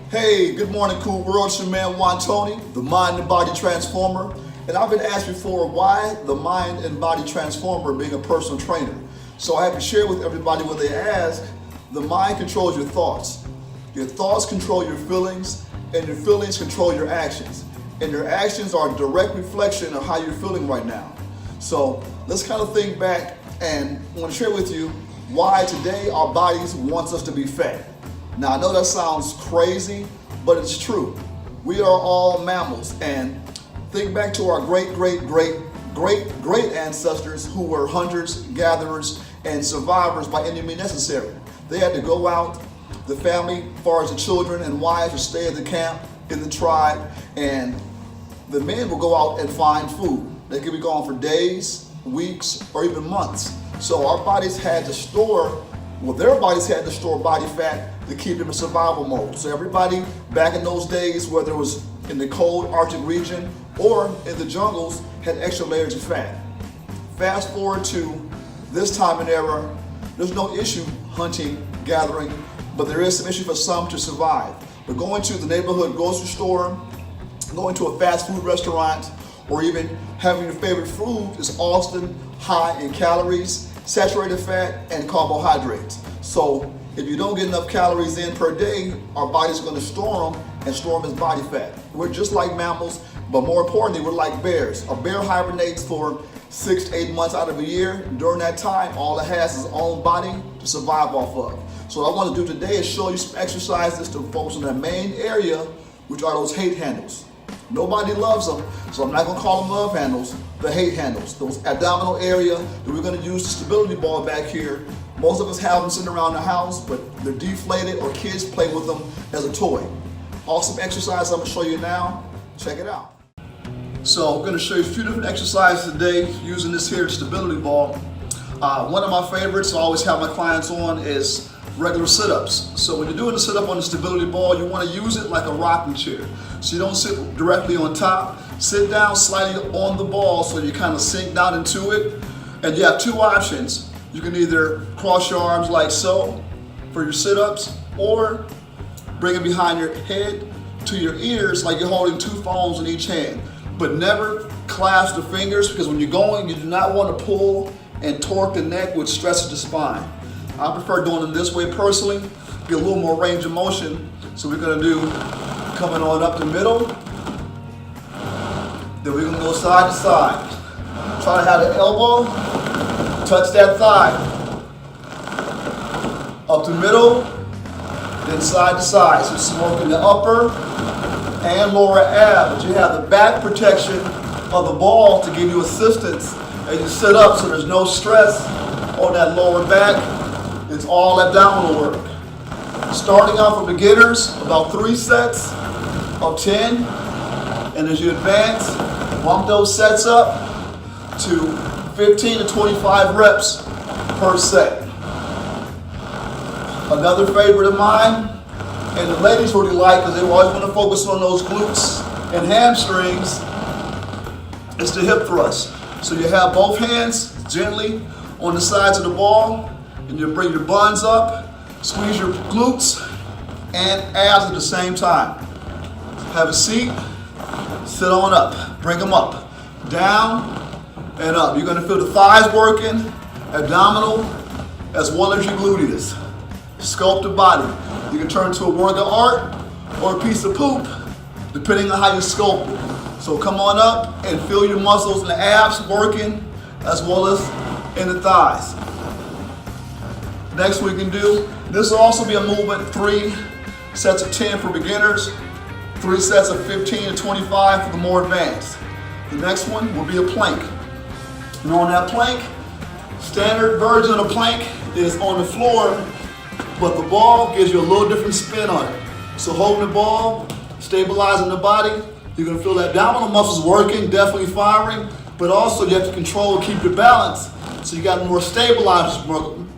Hey, good morning, cool world. It's your man Juan Tony, the Mind and Body Transformer. And I've been asked before, why the Mind and Body Transformer being a personal trainer? So I have to share with everybody when they ask, the mind controls your thoughts. Your thoughts control your feelings, and your feelings control your actions. And your actions are a direct reflection of how you're feeling right now. So let's kind of think back, and I want to share with you why today our bodies wants us to be fat. Now, I know that sounds crazy, but it's true. We are all mammals, and think back to our great ancestors who were hunters, gatherers, and survivors by any means necessary. They had to go out, the family, as far as the children and wives, would stay in the camp, in the tribe, and the men would go out and find food. They could be gone for days, weeks, or even months. So our bodies had to store, their bodies had to store body fat to keep them in survival mode. So everybody back in those days, whether it was in the cold Arctic region or in the jungles, had extra layers of fat. Fast forward to this time and era, there's no issue hunting, gathering, but there is some issue for some to survive. But going to the neighborhood grocery store, going to a fast food restaurant, or even having your favorite food is often high in calories, saturated fat, and carbohydrates. So if you don't get enough calories in per day, our body's going to store them and store them as body fat. We're just like mammals, but more importantly, we're like bears. A bear hibernates for 6 to 8 months out of a year. During that time, all it has is its own body to survive off of. So what I want to do today is show you some exercises to focus on that main area, which are those hate handles. Nobody loves them, so I'm not going to call them love handles, the hate handles. Those abdominal area that we're going to use the stability ball back here. Most of us have them sitting around the house, but they're deflated or kids play with them as a toy. Awesome exercise I'm going to show you now. Check it out. So I'm going to show you a few different exercises today using this here stability ball. One of my favorites I always have my clients on is regular sit-ups. So when you're doing a sit-up on the stability ball, you want to use it like a rocking chair. So you don't sit directly on top. Sit down slightly on the ball so you kind of sink down into it. And you have two options. You can either cross your arms like so for your sit-ups, or bring it behind your head to your ears like you're holding two phones in each hand. But never clasp the fingers, because when you're going, you do not want to pull and torque the neck, which stresses the spine. I prefer doing them this way personally, get a little more range of motion. So we're going to do coming on up the middle, then we're going to go side to side. Try to have the elbow touch that thigh. Up the middle, then side to side. So it's working the upper and lower ab, but you have the back protection of the ball to give you assistance as you sit up, so there's no stress on that lower back. It's all abdominal work. Starting off for beginners, about 3 sets of 10, and as you advance, bump those sets up to 15 to 25 reps per set. Another favorite of mine, and the ladies really like, because they always want to focus on those glutes and hamstrings, is the hip thrust. So you have both hands gently on the sides of the ball, and you bring your buns up, squeeze your glutes and abs at the same time. Have a seat, sit on up, bring them up, down and up. You're going to feel the thighs working, abdominal, as well as your gluteus. Sculpt the body. You can turn to a work of art or a piece of poop, depending on how you sculpt it. So come on up and feel your muscles in the abs working, as well as in the thighs. Next we can do, this will also be a movement, 3 sets of 10 for beginners, 3 sets of 15 to 25 for the more advanced. The next one will be a plank. And on that plank, standard version of the plank is on the floor, but the ball gives you a little different spin on it. So holding the ball, stabilizing the body, you're going to feel the abdominal muscles working, definitely firing, but also you have to control and keep your balance, so you got more stabilizers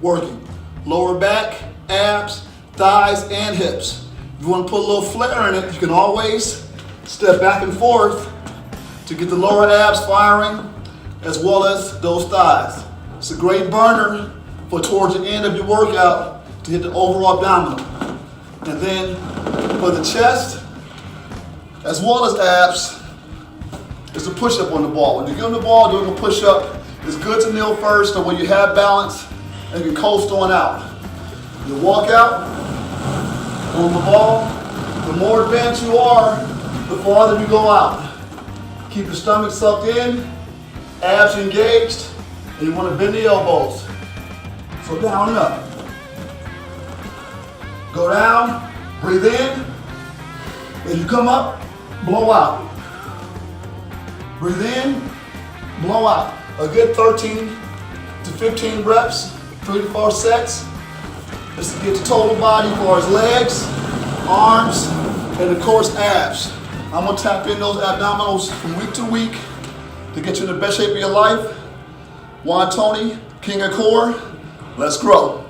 working. Lower back, abs, thighs, and hips. If you want to put a little flair in it, you can always step back and forth to get the lower abs firing, as well as those thighs. It's a great burner for towards the end of your workout to hit the overall abdominal. And then for the chest, as well as abs, is a push-up on the ball. When you get on the ball doing a push-up, it's good to kneel first, so when you have balance, and you can coast on out. You walk out on the ball. The more advanced you are, the farther you go out. Keep your stomach sucked in, abs engaged, and you want to bend the elbows. So down and up. Go down, breathe in. As you come up, blow out. Breathe in, blow out. A good 13 to 15 reps, 3 to 4 sets. Just to get the total body for his legs, arms, and of course abs. I'm gonna tap in those abdominals from week to week to get you in the best shape of your life. Juan Tony, King of Core, let's grow.